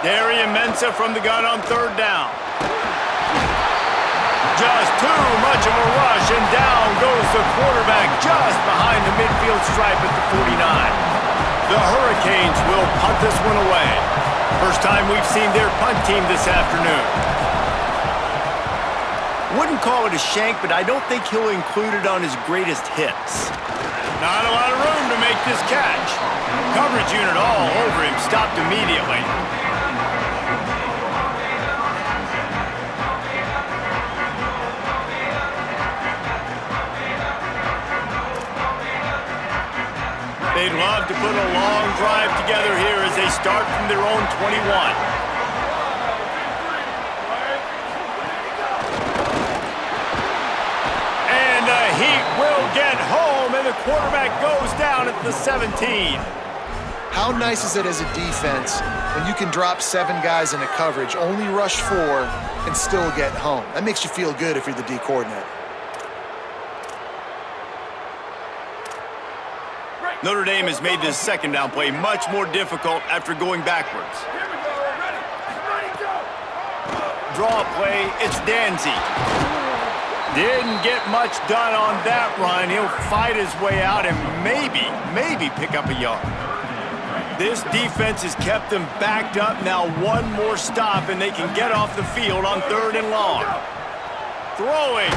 Darian Mensah from the gun on third down. Just too much of a rush, and down goes the quarterback just behind the midfield stripe at the 49. The Hurricanes will punt this one away. First time we've seen their punt team this afternoon. Wouldn't call it a shank, but I don't think he'll include it on his greatest hits. Not a lot of room to make this catch. Coverage unit all over him, stopped immediately. They'd love to put a long drive together here as they start from their own 21. And the Heat will get home, and the quarterback goes down at the 17. How nice is it as a defense when you can drop 7 guys in a coverage, only rush 4, and still get home? That makes you feel good if you're the D coordinator. Notre Dame has made this second down play much more difficult after going backwards. Draw play, it's Danzy. Didn't get much done on that run. He'll fight his way out and maybe pick up a yard. This defense has kept them backed up. Now one more stop and they can get off the field on third and long. Throwing.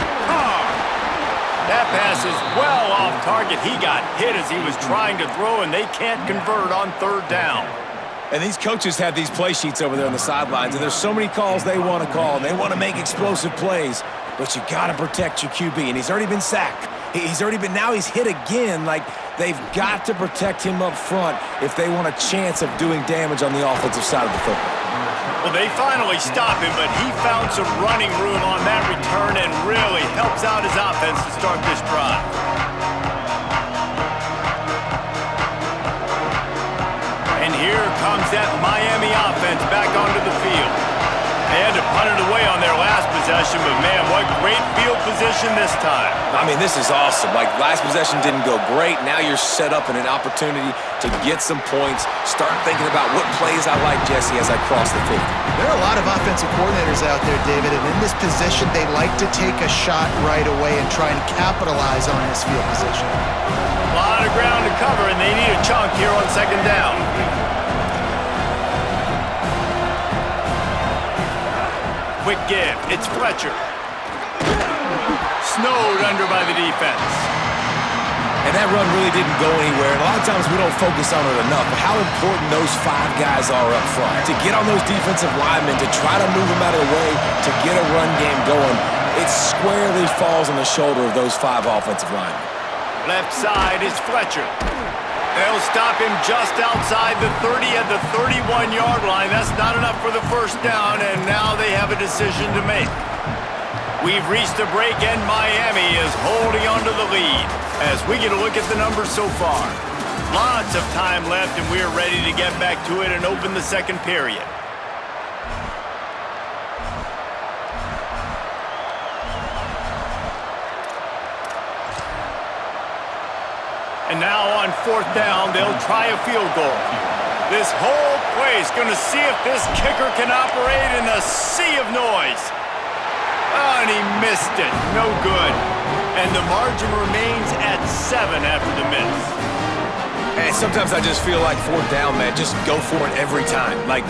That pass is well off target. He got hit as he was trying to throw, and they can't convert on third down. And these coaches have these play sheets over there on the sidelines, and there's so many calls they want to call, and they want to make explosive plays, but you got to protect your QB, and he's already been sacked. Now he's hit again. Like, they've got to protect him up front if they want a chance of doing damage on the offensive side of the football. Well, they finally stop him, but he found some running room on that return and really helps out his offense to start this drive. And here comes that Miami offense back onto the field. They had to punt it away on their last possession, but man, what great field position this time. I mean, this is awesome. Like, last possession didn't go great. Now you're set up in an opportunity to get some points. Start thinking about what plays I like, Jesse, as I cross the 50. There are a lot of offensive coordinators out there, David, and in this position, they like to take a shot right away and try and capitalize on this field position. A lot of ground to cover, and they need a chunk here on second down. Quick give. It's Fletcher. Snowed under by the defense. And that run really didn't go anywhere. And a lot of times we don't focus on it enough, but how important those 5 guys are up front. To get on those defensive linemen, to try to move them out of the way, to get a run game going, it squarely falls on the shoulder of those 5 offensive linemen. Left side is Fletcher. They'll stop him just outside the 30 at the 31-yard line. That's not enough for the first down, and now they have a decision to make. We've reached the break, and Miami is holding on to the lead as we get a look at the numbers so far. Lots of time left, and we're ready to get back to it and open the second period. And now on fourth down, they'll try a field goal. This whole place going to see if this kicker can operate in a sea of noise. Oh, and he missed it. No good. And the margin remains at 7 after the miss. And sometimes I just feel like fourth down, man, just go for it every time. Like,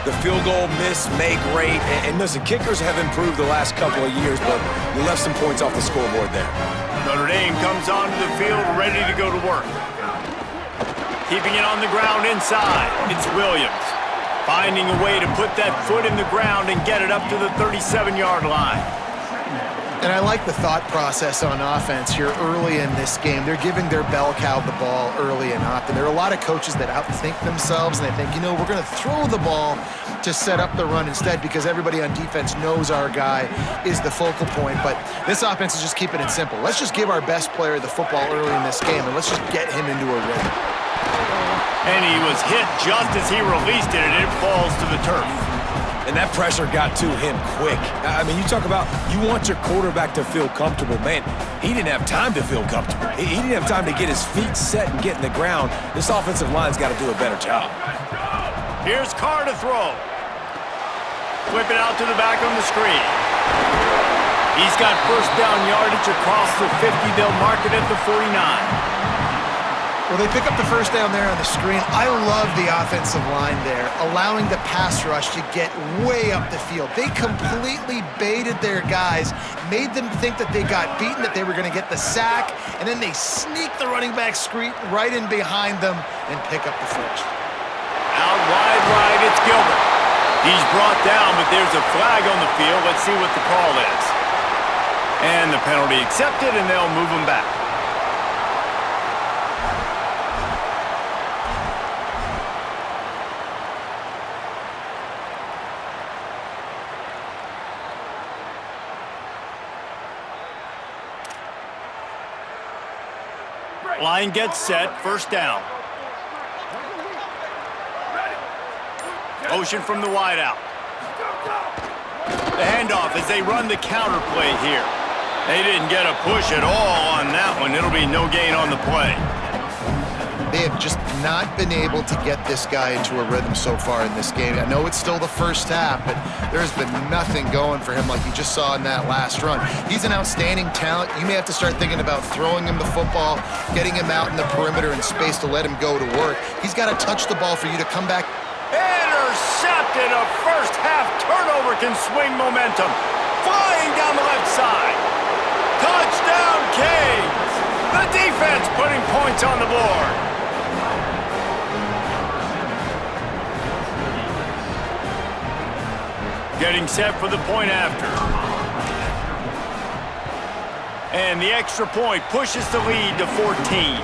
the field goal, miss, make, rate. And listen, kickers have improved the last couple of years, but you left some points off the scoreboard there. Notre Dame comes onto the field ready to go to work. Keeping it on the ground inside, it's Williams. Finding a way to put that foot in the ground and get it up to the 37-yard line. And I like the thought process on offense here early in this game. They're giving their bell cow the ball early and often. There are a lot of coaches that outthink themselves, and they think, you know, we're going to throw the ball to set up the run instead because everybody on defense knows our guy is the focal point. But this offense is just keeping it simple. Let's just give our best player the football early in this game, and let's just get him into a rhythm. And he was hit just as he released it, and it falls to the turf. And that pressure got to him quick. I mean, you talk about you want your quarterback to feel comfortable. Man, he didn't have time to feel comfortable. He didn't have time to get his feet set and get in the ground. This offensive line's got to do a better job. Here's Carr to throw. Flip it out to the back on the screen. He's got first down yardage across the 50. They'll mark it at the 49. Well, they pick up the first down there on the screen. I love the offensive line there, allowing the pass rush to get way up the field. They completely baited their guys, made them think that they got beaten, that they were going to get the sack, and then they sneak the running back screen right in behind them and pick up the first. Out wide right, it's Gilbert. He's brought down, but there's a flag on the field. Let's see what the call is. And the penalty accepted, and they'll move him back. Line gets set, first down. Motion from the wideout. The handoff as they run the counter play here. They didn't get a push at all on that one. It'll be no gain on the play. They have just not been able to get this guy into a rhythm so far in this game. I know it's still the first half, but there's been nothing going for him like you just saw in that last run. He's an outstanding talent. You may have to start thinking about throwing him the football, getting him out in the perimeter in space to let him go to work. He's got to touch the ball for you to come back. Intercepted. A first half turnover can swing momentum. Flying down the left side. Touchdown, Canes. The defense putting points on the board. Getting set for the point after. And the extra point pushes the lead to 14.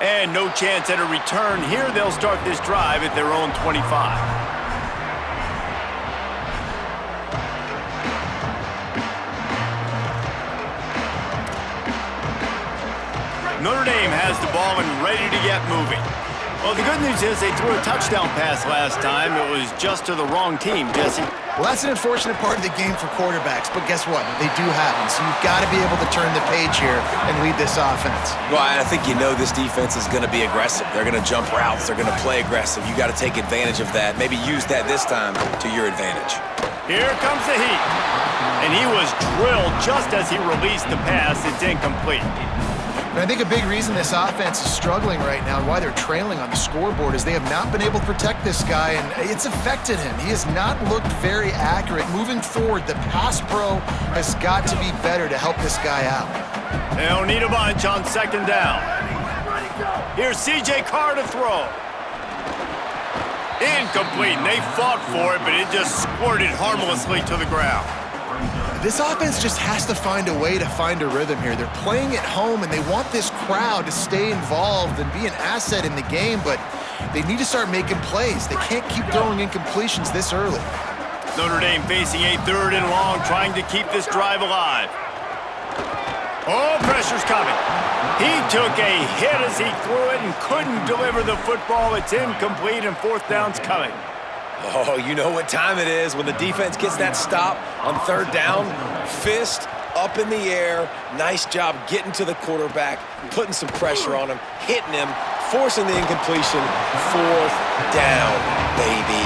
And no chance at a return here. They'll start this drive at their own 25. Notre Dame has the ball and ready to get moving. Well, the good news is they threw a touchdown pass last time. It was just to the wrong team, Jesse. Well, that's an unfortunate part of the game for quarterbacks, but guess what? They do happen, so you've got to be able to turn the page here and lead this offense. Well, I think you know this defense is going to be aggressive. They're going to jump routes. They're going to play aggressive. You got to take advantage of that. Maybe use that this time to your advantage. Here comes the heat. And he was drilled just as he released the pass. It's incomplete. And I think a big reason this offense is struggling right now and why they're trailing on the scoreboard is they have not been able to protect this guy, and it's affected him. He has not looked very accurate. Moving forward, the pass pro has got to be better to help this guy out. They'll need a bunch on second down. Here's C.J. Carr to throw. Incomplete. They fought for it, but it just squirted harmlessly to the ground. This offense just has to find a way to find a rhythm here. They're playing at home, and they want this crowd to stay involved and be an asset in the game, but they need to start making plays. They can't keep throwing incompletions this early. Notre Dame facing a 3rd and long, trying to keep this drive alive. Oh, pressure's coming. He took a hit as he threw it and couldn't deliver the football. It's incomplete, and 4th down's coming. Oh, you know what time it is when the defense gets that stop on 3rd down. Fist up in the air. Nice job getting to the quarterback, putting some pressure on him, hitting him, forcing the incompletion. 4th down, baby.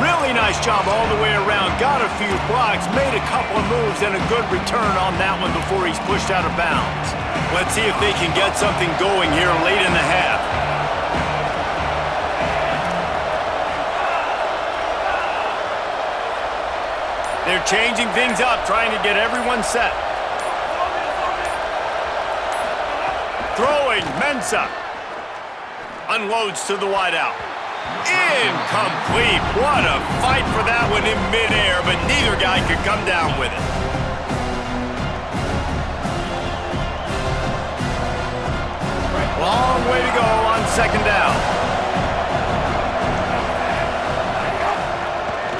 Really nice job all the way around. Got a few blocks, made a couple of moves, and a good return on that one before he's pushed out of bounds. Let's see if they can get something going here late in the half. They're changing things up, trying to get everyone set. Throwing, Mensah. Unloads to the wideout. Incomplete. What a fight for that one in midair, but neither guy could come down with it. Long way to go on 2nd down.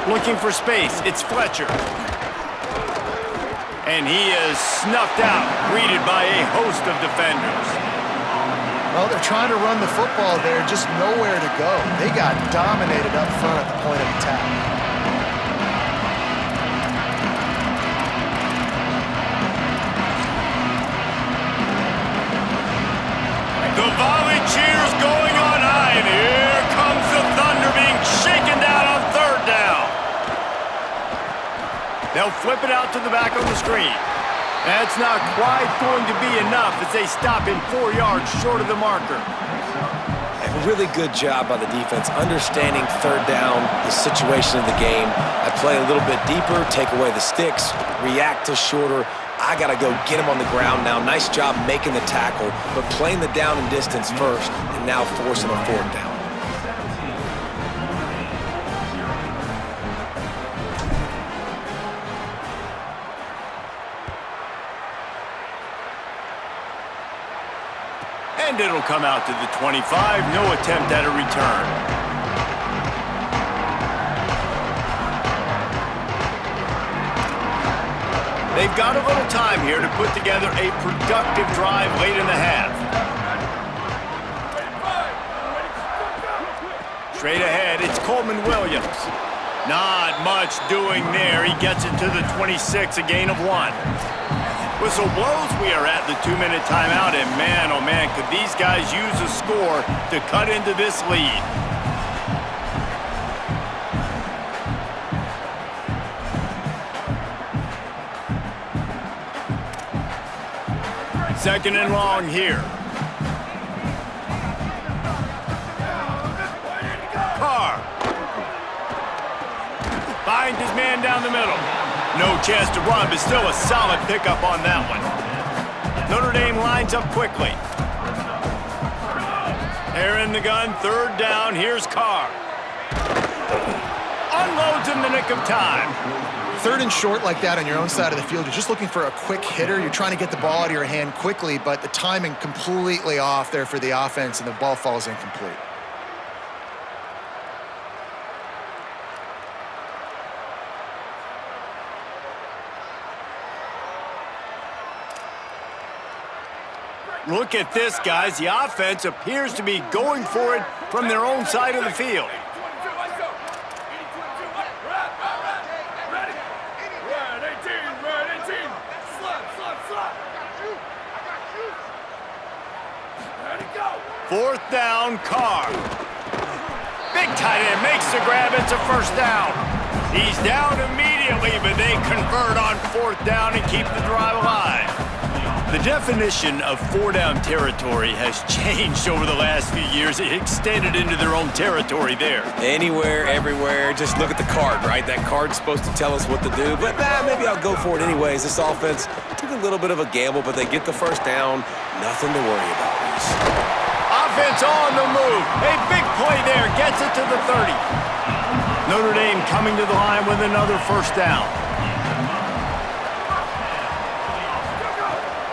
Looking for space, it's Fletcher. And he is snuffed out, greeted by a host of defenders. Well, they're trying to run the football there, just nowhere to go. They got dominated up front at the point of attack. They'll flip it out to the back on the screen. That's not quite going to be enough as they stop him 4 yards short of the marker. A really good job by the defense, understanding third down, the situation of the game. I play a little bit deeper, take away the sticks, react to shorter. I got to go get him on the ground now. Nice job making the tackle, but playing the down and distance first, and now forcing a fourth down. And it'll come out to the 25. No attempt at a return. They've got a little time here to put together a productive drive late in the half. Straight ahead, it's Coleman Williams. Not much doing there. He gets it to the 26, a gain of 1. Whistle blows, we are at the 2-minute timeout, and man, oh man, could these guys use a score to cut into this lead. Second and long here. Carr finds his man down the middle. No chance to run, but still a solid pickup on that one. Notre Dame lines up quickly. They're in the gun, third down. Here's Carr. Unloads in the nick of time. Third and short like that on your own side of the field, you're just looking for a quick hitter. You're trying to get the ball out of your hand quickly, but the timing completely off there for the offense, and the ball falls incomplete. Look at this, guys. The offense appears to be going for it from their own side of the field. Fourth down, Carr. Big tight end makes the grab. It's a first down. He's down immediately, but they convert on fourth down and keep the drive alive. The definition of four-down territory has changed over the last few years. It extended into their own territory there. Anywhere, everywhere, just look at the card, right? That card's supposed to tell us what to do, but maybe I'll go for it anyways. This offense took a little bit of a gamble, but they get the first down. Nothing to worry about, Reese. Offense on the move. A big play there. Gets it to the 30. Notre Dame coming to the line with another first down.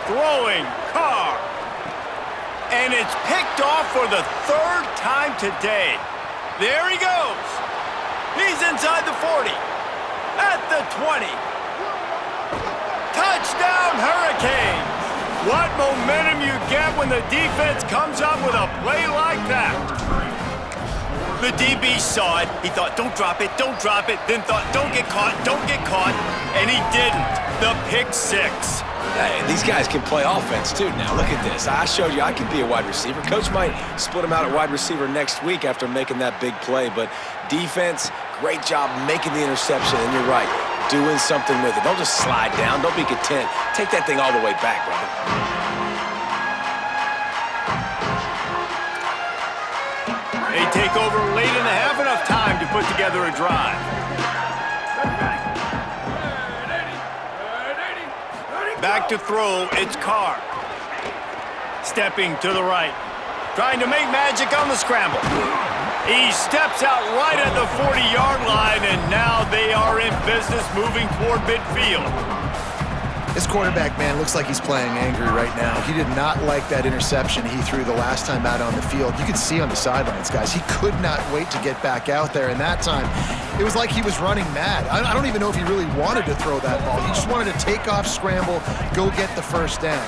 Throwing, Carr. And it's picked off for the third time today. There he goes. He's inside the 40. At the 20. Touchdown, Hurricanes. What momentum you get when the defense comes up with a play like that. The DB saw it. He thought, don't drop it, don't drop it. Then thought, don't get caught, don't get caught. And he didn't. The pick six. Hey, these guys can play offense, too. Now, look at this. I showed you I can be a wide receiver. Coach might split him out at wide receiver next week after making that big play. But defense, great job making the interception. And you're right, doing something with it. Don't just slide down. Don't be content. Take that thing all the way back, brother. They take over late in the half, enough time to put together a drive. Back to throw, it's Carr. Stepping to the right. Trying to make magic on the scramble. He steps out right at the 40-yard line, and now they are in business moving toward midfield. This quarterback, man, looks like he's playing angry right now. He did not like that interception he threw the last time out on the field. You could see on the sidelines, guys, he could not wait to get back out there. And that time, it was like he was running mad. I don't even know if he really wanted to throw that ball. He just wanted to take off, scramble, go get the first down.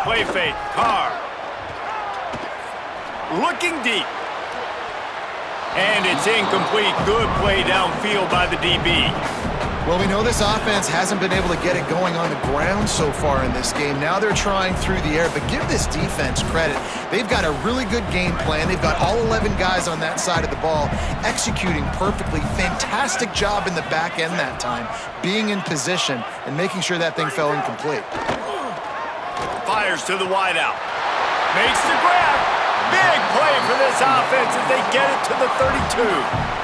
Play fake, Carr. Looking deep. And it's incomplete. Good play downfield by the DB. Well, we know this offense hasn't been able to get it going on the ground so far in this game. Now they're trying through the air, but give this defense credit. They've got a really good game plan. They've got all 11 guys on that side of the ball executing perfectly. Fantastic job in the back end that time, being in position and making sure that thing fell incomplete. Fires to the wideout. Makes the grab. Big play for this offense as they get it to the 32.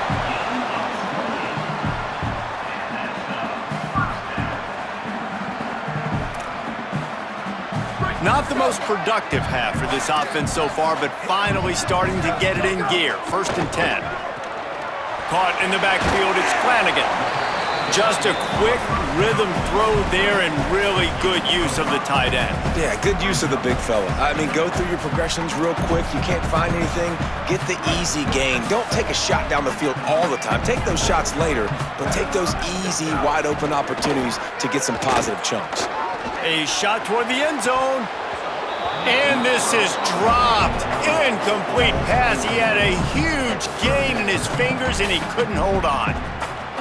Not the most productive half for this offense so far, but finally starting to get it in gear. 1st and 10. Caught in the backfield, it's Flanagan. Just a quick rhythm throw there and really good use of the tight end. Yeah, good use of the big fella. I mean, go through your progressions real quick. You can't find anything, get the easy gain. Don't take a shot down the field all the time. Take those shots later, but take those easy, wide-open opportunities to get some positive chunks. A shot toward the end zone. And this is dropped. Incomplete pass. He had a huge gain in his fingers, and he couldn't hold on.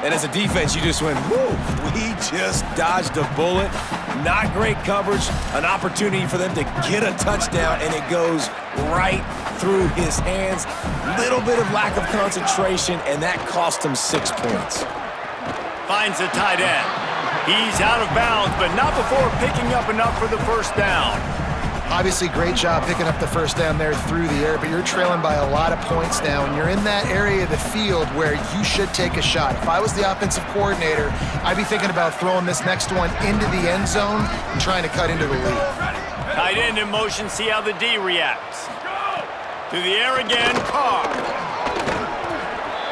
And as a defense, you just went, whoo, we just dodged a bullet. Not great coverage. An opportunity for them to get a touchdown, and it goes right through his hands. Little bit of lack of concentration, and that cost him 6 points. Finds the tight end. He's out of bounds, but not before picking up enough for the first down. Obviously, great job picking up the first down there through the air, but you're trailing by a lot of points now, and you're in that area of the field where you should take a shot. If I was the offensive coordinator, I'd be thinking about throwing this next one into the end zone and trying to cut into the lead. Tight end in motion, see how the D reacts. To the air again, Carr.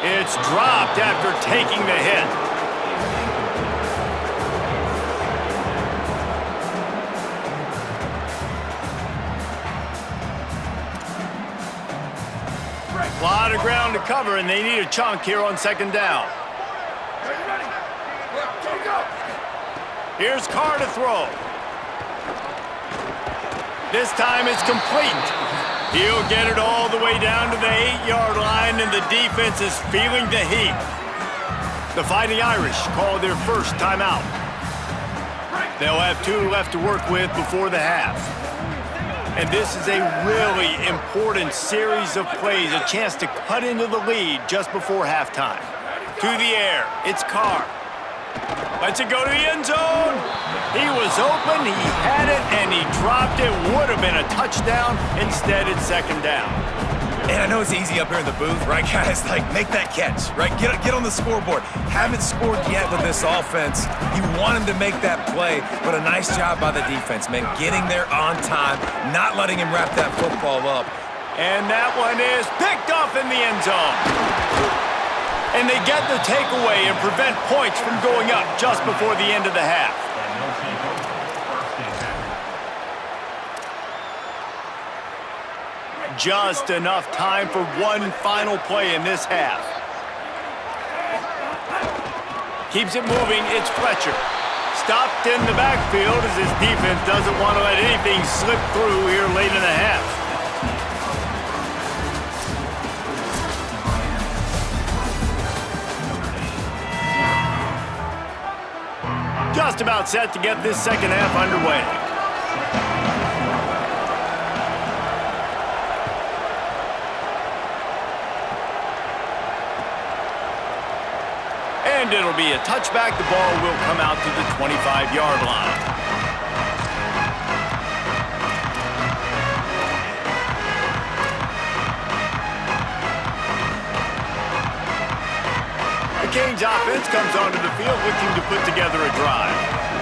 It's dropped after taking the hit. A lot of ground to cover, and they need a chunk here on 2nd down. Here's Carr to throw. This time it's complete. He'll get it all the way down to the 8-yard line, and the defense is feeling the heat. The Fighting Irish call their first timeout. They'll have 2 left to work with before the half. And this is a really important series of plays, a chance to cut into the lead just before halftime. To the air, it's Carr. Lets it go to the end zone. He was open, he had it, and he dropped it. Would have been a touchdown. Instead, it's 2nd down. And I know it's easy up here in the booth, right, guys? Like, make that catch, right? Get on the scoreboard. Haven't scored yet with this offense. You want him to make that play, but a nice job by the defense, man. Getting there on time, not letting him wrap that football up. And that one is picked off in the end zone. And they get the takeaway and prevent points from going up just before the end of the half. Just enough time for one final play in this half. Keeps it moving, it's Fletcher. Stopped in the backfield as his defense doesn't want to let anything slip through here late in the half. Just about set to get this 2nd half underway. And it'll be a touchback. The ball will come out to the 25-yard line. The Canes offense comes onto the field looking to put together a drive.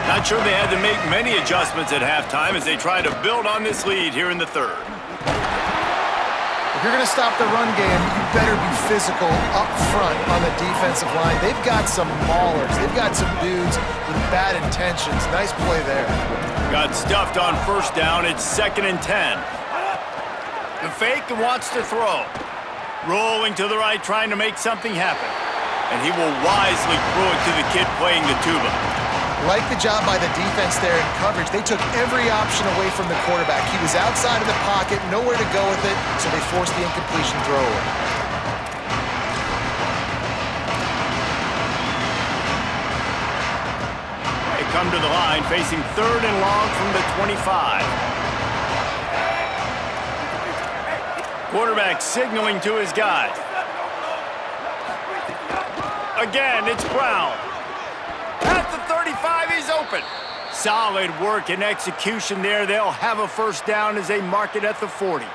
Not sure they had to make many adjustments at halftime as they try to build on this lead here in the 3rd. If you're going to stop the run game, you better be physical up front on the defensive line. They've got some maulers. They've got some dudes with bad intentions. Nice play there. Got stuffed on 1st down. It's 2nd and 10. The fake wants to throw. Rolling to the right, trying to make something happen. And he will wisely throw it to the kid playing the tuba. Like the job by the defense there in coverage. They took every option away from the quarterback. He was outside of the pocket, nowhere to go with it, so they forced the incompletion throw away. come to the line, facing 3rd and long from the 25. Quarterback signaling to his guys. Again, it's Brown. At the 35, he's open. Solid work and execution there. They'll have a first down as they mark it at the 40.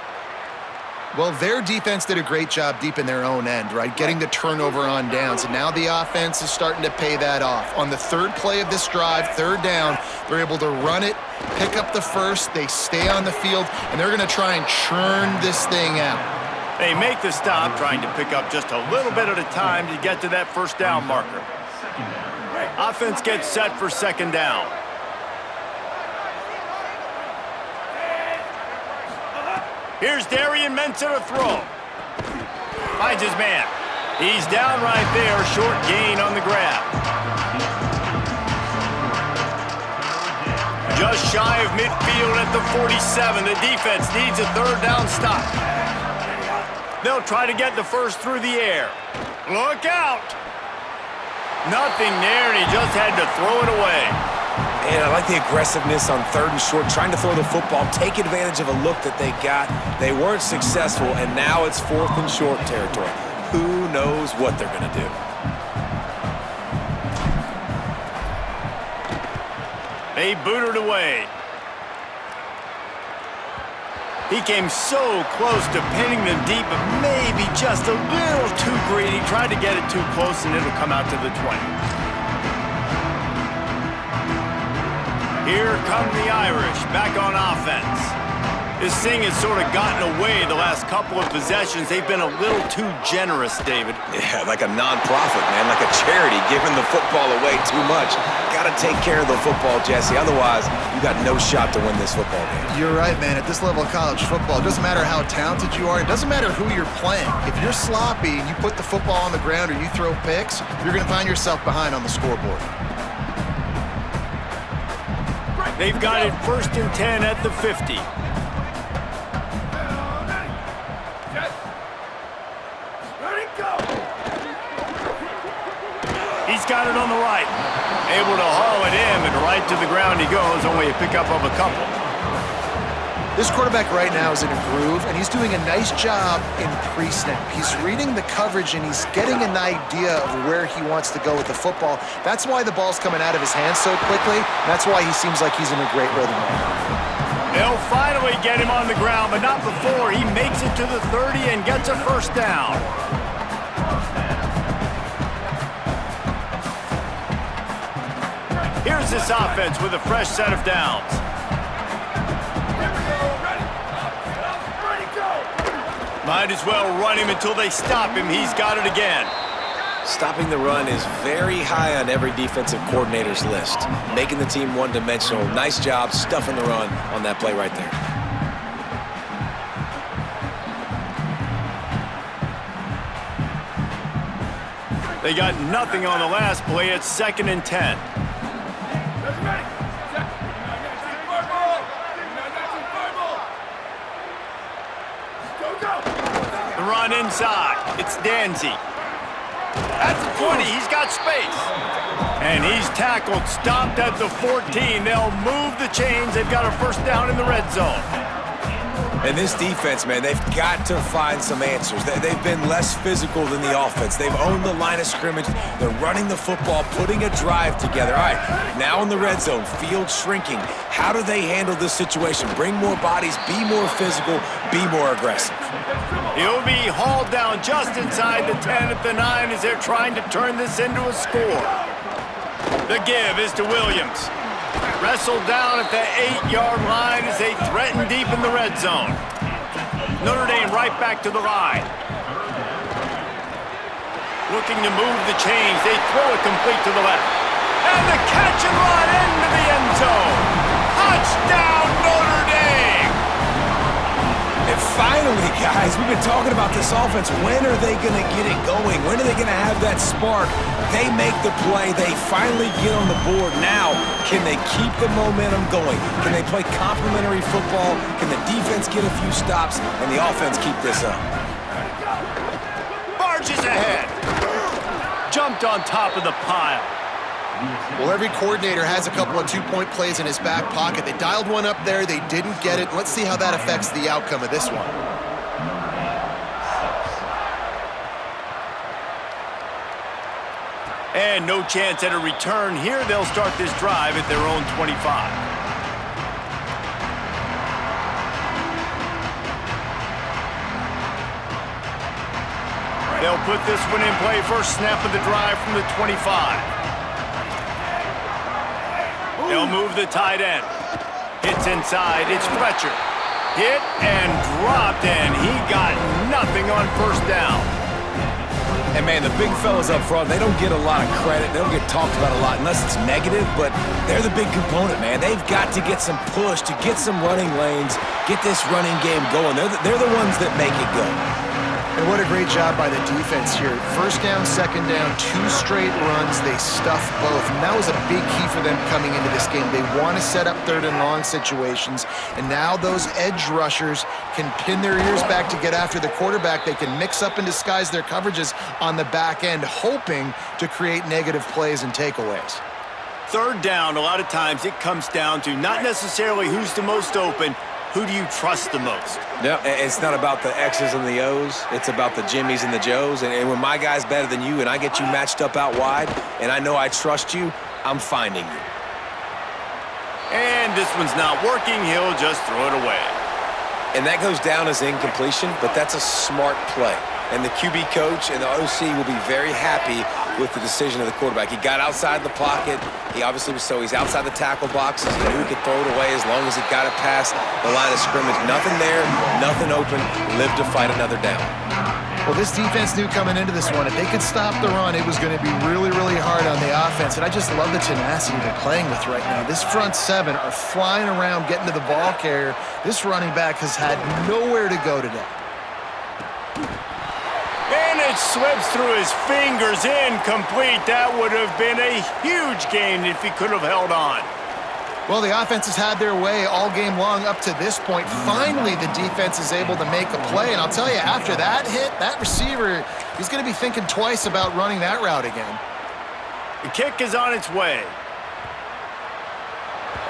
Well, their defense did a great job deep in their own end, right? Getting the turnover on downs. And now the offense is starting to pay that off. On the 3rd play of this drive, 3rd down, they're able to run it, pick up the first, they stay on the field, and they're going to try and churn this thing out. They make the stop, trying to pick up just a little bit at a time to get to that first down marker. Offense gets set for 2nd down. Here's Darian Mensah to throw. Finds his man. He's down right there, short gain on the grab. Just shy of midfield at the 47. The defense needs a 3rd down stop. They'll try to get the first through the air. Look out! Nothing there, and he just had to throw it away. And I like the aggressiveness on 3rd and short, trying to throw the football, take advantage of a look that they got. They weren't successful, and now it's 4th and short territory. Who knows what they're going to do? They boot it away. He came so close to pinning them deep, but maybe just a little too greedy. Tried to get it too close, and it'll come out to the 20. Here come the Irish, back on offense. This thing has sort of gotten away the last couple of possessions. They've been a little too generous, David. Yeah, like a non-profit, man, like a charity, giving the football away too much. Got to take care of the football, Jesse. Otherwise, you got no shot to win this football game. You're right, man. At this level of college football, it doesn't matter how talented you are. It doesn't matter who you're playing. If you're sloppy and you put the football on the ground or you throw picks, you're going to find yourself behind on the scoreboard. They've got it 1st and 10 at the 50. He's got it on the right. Able to haul it in, and right to the ground he goes, only a pickup of a couple. This quarterback right now is in a groove, and he's doing a nice job in pre-snap. He's reading the coverage, and he's getting an idea of where he wants to go with the football. That's why the ball's coming out of his hands so quickly. That's why he seems like he's in a great rhythm right now. They'll finally get him on the ground, but not before he makes it to the 30 and gets a first down. Here's this offense with a fresh set of downs. Might as well run him until they stop him. He's got it again. Stopping the run is very high on every defensive coordinator's list. Making the team one-dimensional. Nice job stuffing the run on that play right there. They got nothing on the last play. It's 2nd and 10. The run inside. It's Danzy. At the 20, he's got space. And he's tackled, stopped at the 14. They'll move the chains. They've got a first down in the red zone. And this defense, man, they've got to find some answers. They've been less physical than the offense. They've owned the line of scrimmage. They're running the football, putting a drive together. All right, now in the red zone, field shrinking. How do they handle this situation? Bring more bodies, be more physical, be more aggressive. He'll be hauled down just inside the 10 at the 9 as they're trying to turn this into a score. The give is to Williams. Wrestled down at the 8-yard line as they threaten deep in the red zone. Notre Dame right back to the line. Looking to move the chains. They throw it complete to the left. And the catch and run into the end zone. Touchdown, Notre Dame! And finally, guys, we've been talking about this offense. When are they going to get it going? When are they going to have that spark? They make the play. They finally get on the board. Now, can they keep the momentum going? Can they play complementary football? Can the defense get a few stops and the offense keep this up? Barges ahead. Jumped on top of the pile. Well, every coordinator has a couple of two-point plays in his back pocket. They dialed one up there. They didn't get it. Let's see how that affects the outcome of this one. And no chance at a return here. They'll start this drive at their own 25. They'll put this one in play. First snap of the drive from the 25. They'll move the tight end. Hits inside. It's Fletcher. Hit and dropped, and he got nothing on first down. And, man, the big fellas up front, they don't get a lot of credit. They don't get talked about a lot unless it's negative, but they're the big component, man. They've got to get some push, to get some running lanes, get this running game going. They're the ones that make it go. And what a great job by the defense here. First down, second down, 2 straight runs. They stuffed both. And that was a big key for them coming into this game. They want to set up third and long situations. And now those edge rushers can pin their ears back to get after the quarterback. They can mix up and disguise their coverages on the back end, hoping to create negative plays and takeaways. Third down, a lot of times it comes down to not necessarily who's the most open, who do you trust the most? Yeah, it's not about the X's and the O's. It's about the Jimmies and the Joes. And when my guy's better than you and I get you matched up out wide and I know I trust you, I'm finding you. And this one's not working. He'll just throw it away. And that goes down as incompletion, but that's a smart play. And the QB coach and the OC will be very happy with the decision of the quarterback. He got outside the pocket. He obviously was he's outside the tackle boxes. He knew he could throw it away as long as he got it past the line of scrimmage. Nothing there, nothing open. Live to fight another down. Well, this defense knew coming into this one, if they could stop the run, it was going to be really, really hard on the offense. And I just love the tenacity they're playing with right now. This front seven are flying around, getting to the ball carrier. This running back has had nowhere to go today. And it slips through his fingers, incomplete. That would have been a huge gain if he could have held on. Well, the offense has had their way all game long up to this point. Finally, the defense is able to make a play. And I'll tell you, after that hit, that receiver, he's going to be thinking twice about running that route again. The kick is on its way.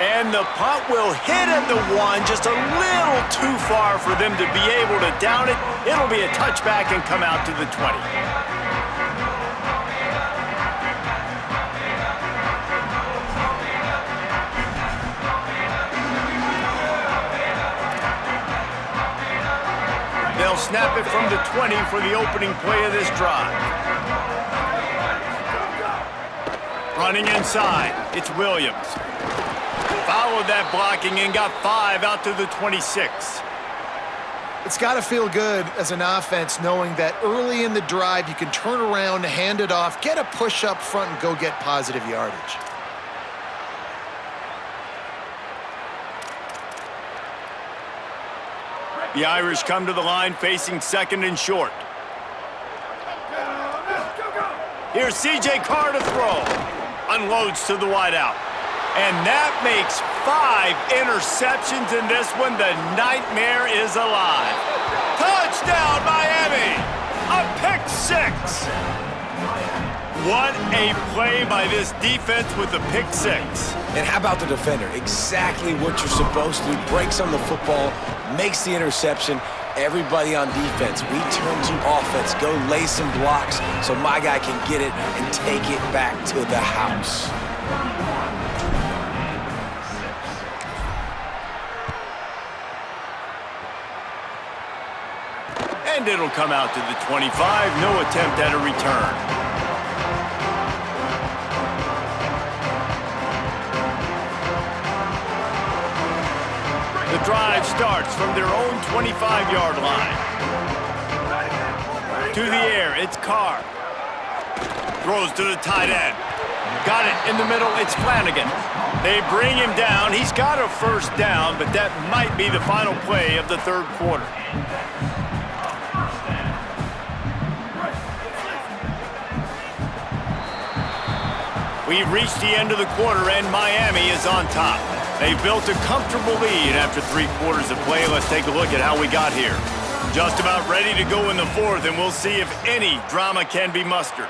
And the punt will hit at the 1, just a little too far for them to be able to down it. It'll be a touchback and come out to the 20. They'll snap it from the 20 for the opening play of this drive. Running inside, it's Williams. Followed that blocking and got 5 out to the 26. It's got to feel good as an offense knowing that early in the drive you can turn around, hand it off, get a push up front, and go get positive yardage. The Irish come to the line facing second and short. Here's C.J. Carr to throw. Unloads to the wideout. And that makes 5 interceptions in this one. The nightmare is alive. Touchdown, Miami! A pick 6. What a play by this defense with the pick 6. And how about the defender? Exactly what you're supposed to do. Breaks on the football, makes the interception. Everybody on defense, we turn to offense. Go lay some blocks so my guy can get it and take it back to the house. And it'll come out to the 25. No attempt at a return. The drive starts from their own 25-yard line. To the air, it's Carr. Throws to the tight end. Got it in the middle, it's Flanagan. They bring him down. He's got a first down, but that might be the final play of the third quarter. We've reached the end of the quarter, and Miami is on top. They've built a comfortable lead after 3 quarters of play. Let's take a look at how we got here. Just about ready to go in the fourth, and we'll see if any drama can be mustered.